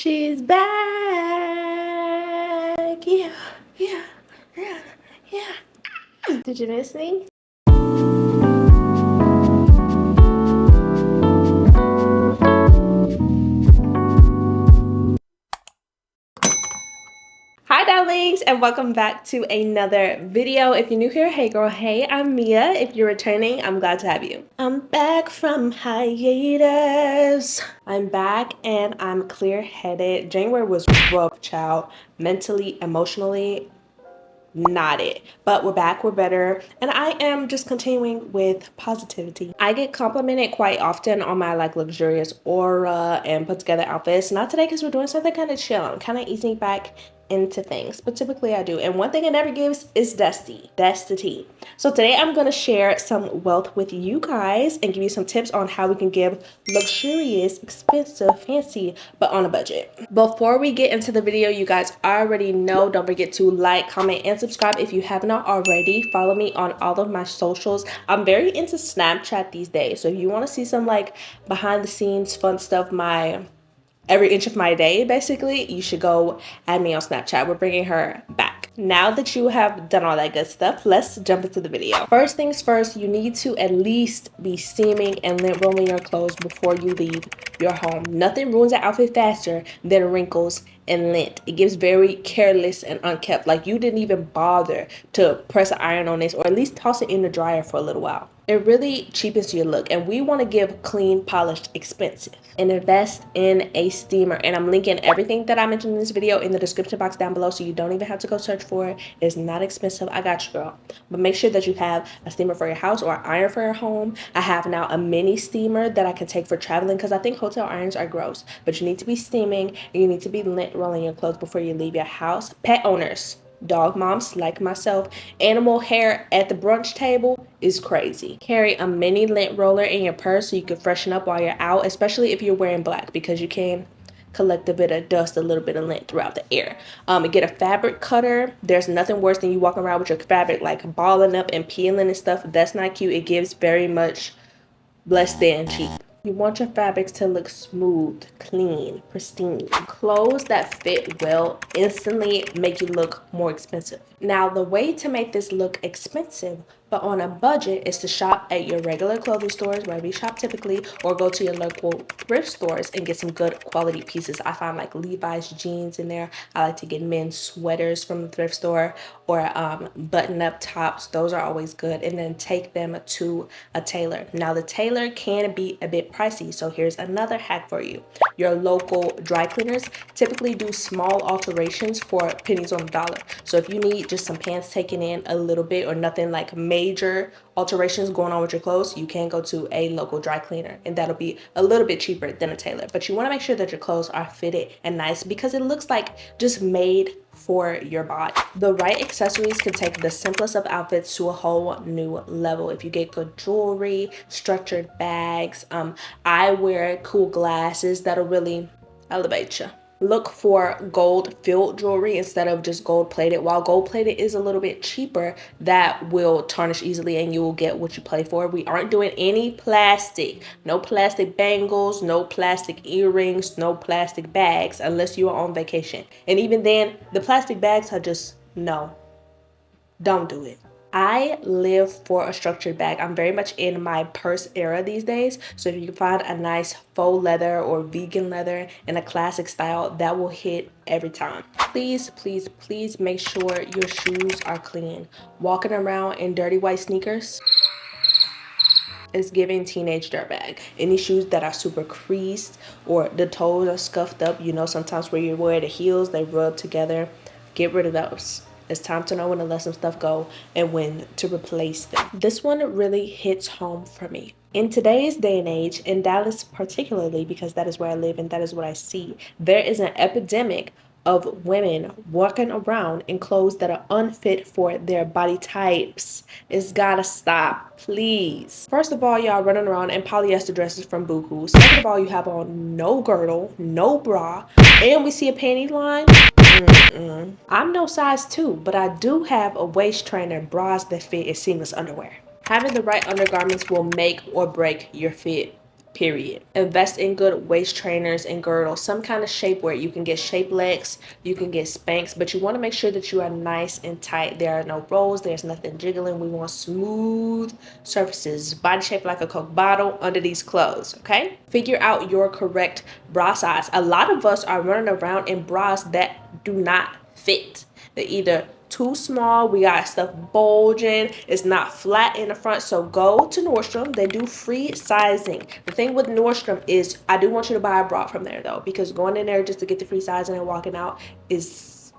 She's back. Yeah, yeah, yeah, yeah. Did you miss me? Hi darlings, and welcome back to another video. If you're new here, hey girl, hey, I'm Mia. If you're returning, I'm glad to have you. I'm back from hiatus. I'm back and I'm clear-headed. January was rough, child. Mentally, emotionally, not it, but we're back, we're better, and I am just continuing with positivity. I get complimented quite often on my like luxurious aura and put together outfits. Not today because we're doing something kind of chill. I'm kind of easing back into things, but typically I do. And one thing it never gives is dusty. That's the tea. So today I'm going to share some wealth with you guys and give you some tips on how we can give luxurious, expensive, fancy, but on a budget. Before we get into the video, you guys already know, don't forget to like, comment, and subscribe if you have not already. Follow me on all of my socials. I'm very into Snapchat these days, so if you want to see some like behind the scenes fun stuff, my every inch of my day basically, you should go add me on Snapchat. We're bringing her back. Now that you have done all that good stuff, let's jump into the video. First things first, you need to at least be steaming and lint rolling your clothes before you leave your home. Nothing ruins an outfit faster than wrinkles and lint. It gives very careless and unkept, like you didn't even bother to press an iron on this or at least toss it in the dryer for a little while. It really cheapens your look, and we want to give clean, polished, expensive, and invest in a steamer. And I'm linking everything that I mentioned in this video in the description box down below, so you don't even have to go search for it. It's not expensive. I got you, girl. But make sure that you have a steamer for your house or an iron for your home. I have now a mini steamer that I can take for traveling because I think hotel irons are gross. But you need to be steaming and you need to be lint rolling your clothes before you leave your house. Pet owners, dog moms like myself, animal hair at the brunch table is crazy. Carry a mini lint roller in your purse so you can freshen up while you're out, especially if you're wearing black, because you can collect a bit of dust, a little bit of lint throughout the air. Get a fabric cutter. There's nothing worse than you walking around with your fabric like balling up and peeling and stuff. That's not cute. It gives very much less than cheap. You want your fabrics to look smooth, clean, pristine. Clothes that fit well instantly make you look more expensive. Now, the way to make this look expensive but on a budget is to shop at your regular clothing stores where we shop typically, or go to your local thrift stores and get some good quality pieces. I find like Levi's jeans in there. I like to get men's sweaters from the thrift store, or button-up tops. Those are always good. And then take them to a tailor. Now, the tailor can be a bit pricey, so here's another hack for you. Your local dry cleaners typically do small alterations for pennies on the dollar. So if you need just some pants taken in a little bit or nothing like major alterations going on with your clothes, you can go to a local dry cleaner and that'll be a little bit cheaper than a tailor. But you want to make sure that your clothes are fitted and nice because it looks like just made for your body. The right accessories can take the simplest of outfits to a whole new level. If you get good jewelry, structured bags, I wear cool glasses that'll really elevate you. Look for gold filled jewelry instead of just gold plated. While gold plated is a little bit cheaper, that will tarnish easily and you will get what you pay for. We aren't doing any plastic. No plastic bangles, no plastic earrings, no plastic bags unless you are on vacation. And even then, the plastic bags are just no. Don't do it. I live for a structured bag. I'm very much in my purse era these days. So if you can find a nice faux leather or vegan leather in a classic style, that will hit every time. Please, please, please make sure your shoes are clean. Walking around in dirty white sneakers is giving teenage dirtbag. Any shoes that are super creased or the toes are scuffed up, you know, sometimes where you wear the heels, they rub together, get rid of those. It's time to know when to let some stuff go and when to replace them. This one really hits home for me. In today's day and age, in Dallas particularly, because that is where I live and that is what I see, there is an epidemic of women walking around in clothes that are unfit for their body types. It's gotta stop, please. First of all, y'all running around in polyester dresses from Boohoo. Second of all, you have on no girdle, no bra, and we see a panty line. I'm no size 2, but I do have a waist trainer, bras that fit, and seamless underwear. Having the right undergarments will make or break your fit period. Invest in good waist trainers and girdles, some kind of shapewear. You can get shape legs, you can get Spanx, but you want to make sure that you are nice and tight. There are no rolls, there's nothing jiggling. We want smooth surfaces, body shape like a Coke bottle under these clothes, okay? Figure out your correct bra size. A lot of us are running around in bras that do not fit. They're either too small, we got stuff bulging, it's not flat in the front. So go to Nordstrom, they do free sizing. The thing with Nordstrom is I do want you to buy a bra from there though, because going in there just to get the free sizing and walking out is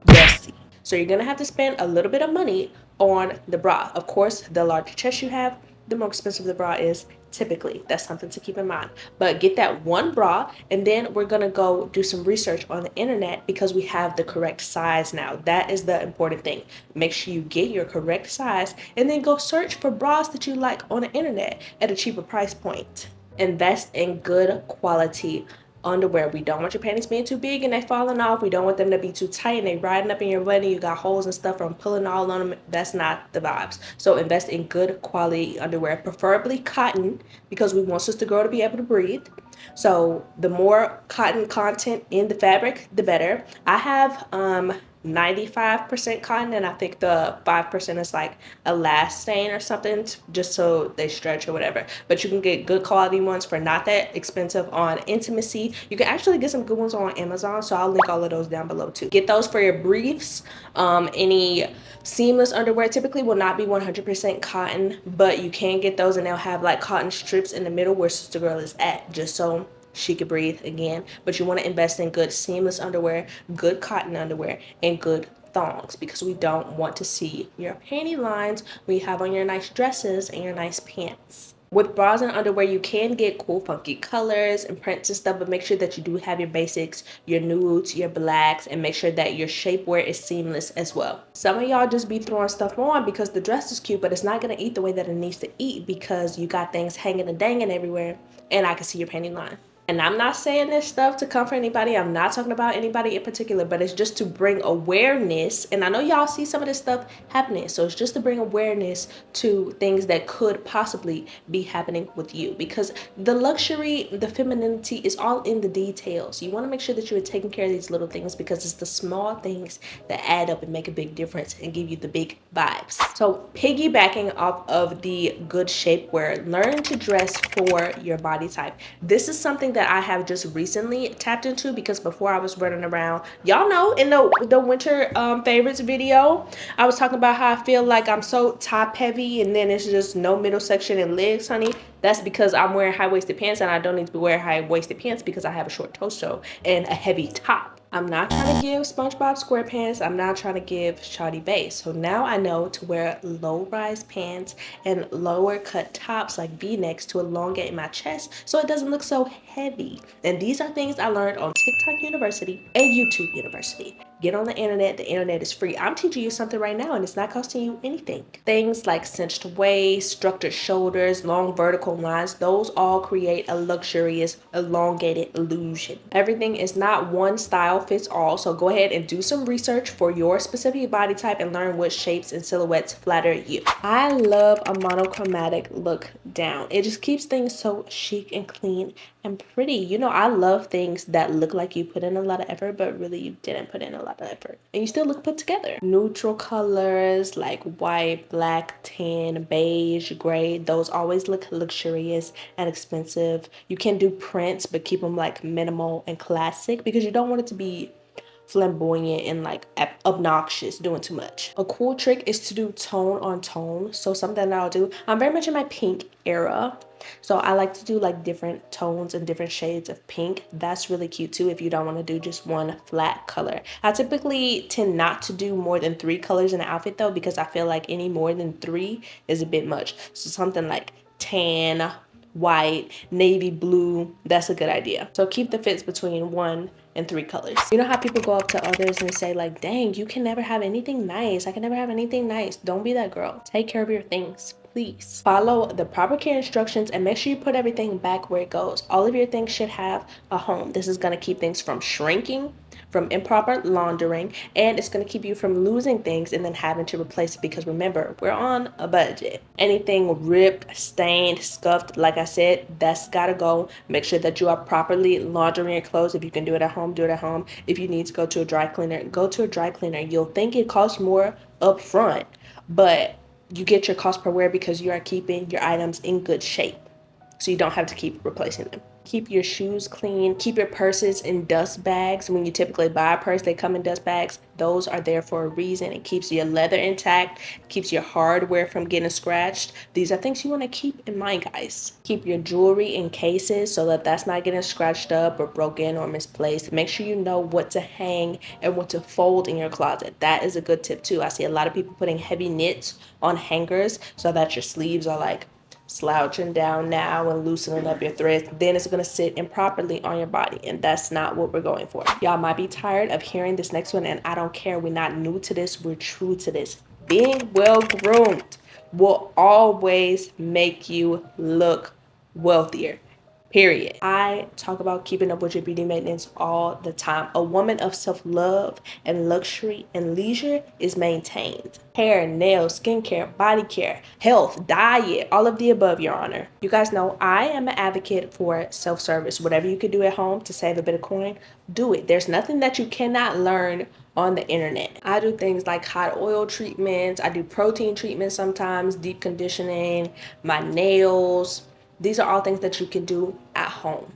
messy. So you're gonna have to spend a little bit of money on the bra. Of course, the larger chest you have, the more expensive the bra is typically. That's something to keep in mind. But get that one bra, and then we're gonna go do some research on the internet because we have the correct size now. That is the important thing. Make sure you get your correct size and then go search for bras that you like on the internet at a cheaper price point. Invest in good quality underwear. We don't want your panties being too big and they falling off. We don't want them to be too tight and they riding up in your butt and you got holes and stuff from pulling all on them. That's not the vibes. So invest in good quality underwear, preferably cotton, because we want sister girl to be able to breathe. So the more cotton content in the fabric, the better. I have 95% cotton, and I think the 5% is like elastane or something, just so they stretch or whatever. But you can get good quality ones for not that expensive on Intimacy. You can actually get some good ones on Amazon, so I'll link all of those down below too. Get those for your briefs. Any seamless underwear typically will not be 100% cotton, but you can get those and they'll have like cotton strips in the middle where sister girl is at, just so she could breathe again. But you want to invest in good seamless underwear, good cotton underwear, and good thongs, because we don't want to see your panty lines when you have on your nice dresses and your nice pants. With bras and underwear, you can get cool funky colors and prints and stuff, but make sure that you do have your basics, your nudes, your blacks, and make sure that your shapewear is seamless as well. Some of y'all just be throwing stuff on because the dress is cute, but it's not gonna eat the way that it needs to eat because you got things hanging and dangling everywhere, and I can see your panty line. And I'm not saying this stuff to comfort anybody. I'm not talking about anybody in particular, but it's just to bring awareness. And I know y'all see some of this stuff happening. So it's just to bring awareness to things that could possibly be happening with you. Because the luxury, the femininity is all in the details. You want to make sure that you're taking care of these little things because it's the small things that add up and make a big difference and give you the big vibes. So piggybacking off of the good shapewear, learn to dress for your body type. This is something that I have just recently tapped into, because before I was running around, y'all know in the winter favorites video, I was talking about how I feel like I'm so top heavy and then it's just no middle section and legs, honey. That's because I'm wearing high-waisted pants and I don't need to be wearing high-waisted pants because I have a short torso and a heavy top. I'm not trying to give SpongeBob SquarePants. I'm not trying to give Shoddy Base. So now I know to wear low-rise pants and lower cut tops like V-necks to elongate my chest so it doesn't look so heavy. And these are things I learned on TikTok University and YouTube University. Get on the internet is free. I'm teaching you something right now and it's not costing you anything. Things like cinched waist, structured shoulders, long vertical lines, those all create a luxurious, elongated illusion. Everything is not one style fits all, so go ahead and do some research for your specific body type and learn what shapes and silhouettes flatter you. I love a monochromatic look down. It just keeps things so chic and clean and pretty. You know, I love things that look like you put in a lot of effort, but really you didn't put in a lot of effort and you still look put together. Neutral colors like white, black, tan, beige, gray, those always look luxurious and expensive. You can do prints, but keep them like minimal and classic because you don't want it to be flamboyant and like obnoxious, doing too much. A cool trick is to do tone on tone. So something that I'll do, I'm very much in my pink era, so I like to do like different tones and different shades of pink. That's really cute too if you don't want to do just one flat color. I typically tend not to do more than 3 colors in an outfit though, because I feel like any more than 3 is a bit much. So something like tan, white, navy blue, that's a good idea. So keep the fits between 1 and 3 colors. You know how people go up to others and say like, dang, you can never have anything nice. I can never have anything nice. Don't be that girl. Take care of your things. please follow the proper care instructions and make sure you put everything back where it goes. All of your things should have a home. This is going to keep things from shrinking, from improper laundering, and it's going to keep you from losing things and then having to replace it, because remember, we're on a budget. Anything ripped, stained, scuffed, like I said, that's got to go. Make sure that you are properly laundering your clothes. If you can do it at home, do it at home. If you need to go to a dry cleaner, go to a dry cleaner. You'll think it costs more up front, but you get your cost per wear because you are keeping your items in good shape, so you don't have to keep replacing them. Keep your shoes clean. Keep your purses in dust bags. When you typically buy a purse, they come in dust bags. Those are there for a reason. It keeps your leather intact, keeps your hardware from getting scratched. These are things you want to keep in mind, guys. Keep your jewelry in cases so that that's not getting scratched up or broken or misplaced. Make sure you know what to hang and what to fold in your closet. That is a good tip too. I see a lot of people putting heavy knits on hangers so that your sleeves are like slouching down now and loosening up your threads. Then it's going to sit improperly on your body, and that's not what we're going for. Y'all might be tired of hearing this next one, and I don't care. We're not new to this, we're true to this. Being well groomed will always make you look wealthier. Period. I talk about keeping up with your beauty maintenance all the time. A woman of self-love and luxury and leisure is maintained. Hair, nails, skincare, body care, health, diet, all of the above, Your Honor. You guys know I am an advocate for self-service. Whatever you can do at home to save a bit of coin, do it. There's nothing that you cannot learn on the internet. I do things like hot oil treatments. I do protein treatments sometimes, deep conditioning, my nails. These are all things that you can do at home.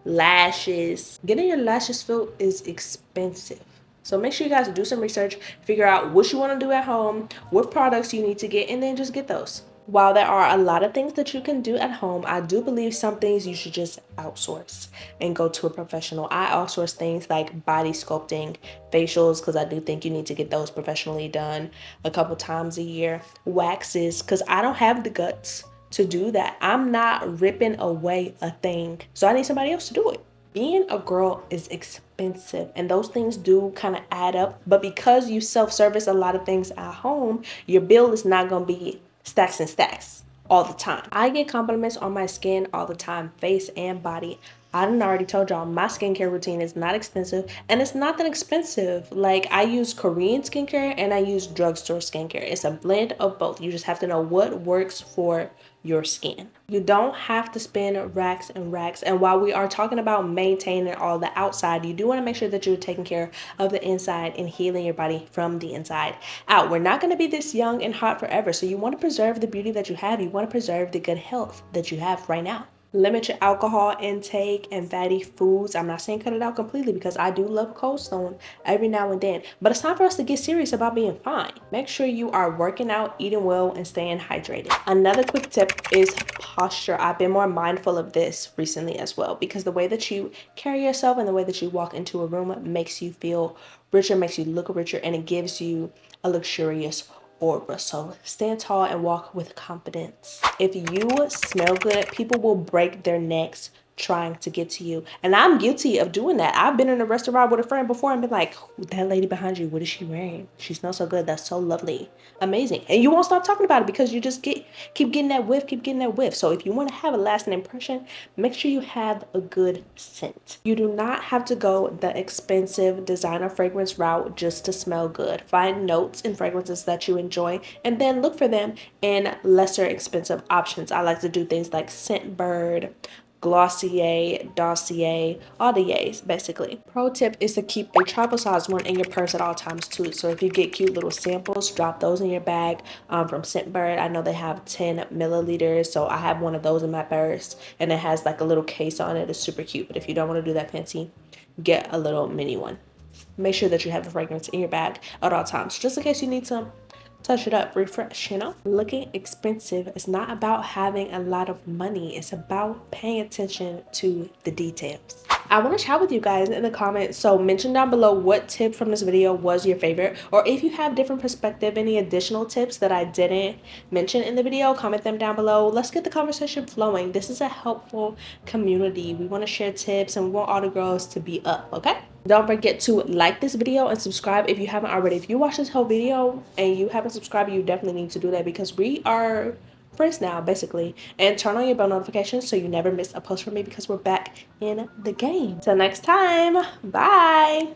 Lashes. Getting your lashes filled is expensive. So make sure you guys do some research, figure out what you want to do at home, what products you need to get, and then just get those. While there are a lot of things that you can do at home, I do believe some things you should just outsource and go to a professional. I outsource things like body sculpting, facials, because I do think you need to get those professionally done a couple times a year. Waxes, because I don't have the guts to do that. I'm not ripping away a thing, so I need somebody else to do it. Being a girl is expensive, and those things do kind of add up, but because you self-service a lot of things at home, your bill is not going to be stacks and stacks all the time. I get compliments on my skin all the time, face and body. I done already told y'all my skincare routine is not extensive, and it's not that expensive. Like, I use Korean skincare and I use drugstore skincare. It's a blend of both. You just have to know what works for your skin. You don't have to spend racks and racks. And while we are talking about maintaining all the outside, you do want to make sure that you're taking care of the inside and healing your body from the inside out. We're not going to be this young and hot forever, so you want to preserve the beauty that you have. You want to preserve the good health that you have right now. Limit your alcohol intake and fatty foods. I'm not saying cut it out completely, because I do love Cold Stone every now and then, but it's time for us to get serious about being fine. Make sure you are working out, eating well, and staying hydrated. Another quick tip is posture. I've been more mindful of this recently as well, because the way that you carry yourself and the way that you walk into a room makes you feel richer, makes you look richer, and it gives you a luxurious aura. So stand tall and walk with confidence. If you smell good, people will break their necks trying to get to you. And I'm guilty of doing that. I've been in a restaurant with a friend before and been like, that lady behind you, what is she wearing? She smells so good. That's so lovely. Amazing. And you won't stop talking about it because you just keep getting that whiff, keep getting that whiff. So if you want to have a lasting impression, make sure you have a good scent. You do not have to go the expensive designer fragrance route just to smell good. Find notes and fragrances that you enjoy and then look for them in lesser expensive options. I like to do things like Scentbird, Glossier, Dossier, all the yays, basically. Pro tip is to keep a travel size one in your purse at all times too. So if you get cute little samples, drop those in your bag. From Scentbird, I know they have 10 milliliters, so I have one of those in my purse, and it has like a little case on it. It's super cute, but if you don't want to do that fancy, get a little mini one. Make sure that you have the fragrance in your bag at all times, just in case you need some touch it up, refresh, you know? Looking expensive is not about having a lot of money. It's about paying attention to the details. I want to chat with you guys in the comments. So mention down below what tip from this video was your favorite, or if you have different perspective, any additional tips that I didn't mention in the video, comment them down below. Let's get the conversation flowing. This is a helpful community. We want to share tips and we want all the girls to be up, okay? Don't forget to like this video and subscribe if you haven't already. If you watch this whole video and you haven't subscribed, you definitely need to do that, because we are friends now, basically. And turn on your bell notifications so you never miss a post from me, because we're back in the game. Till next time, bye.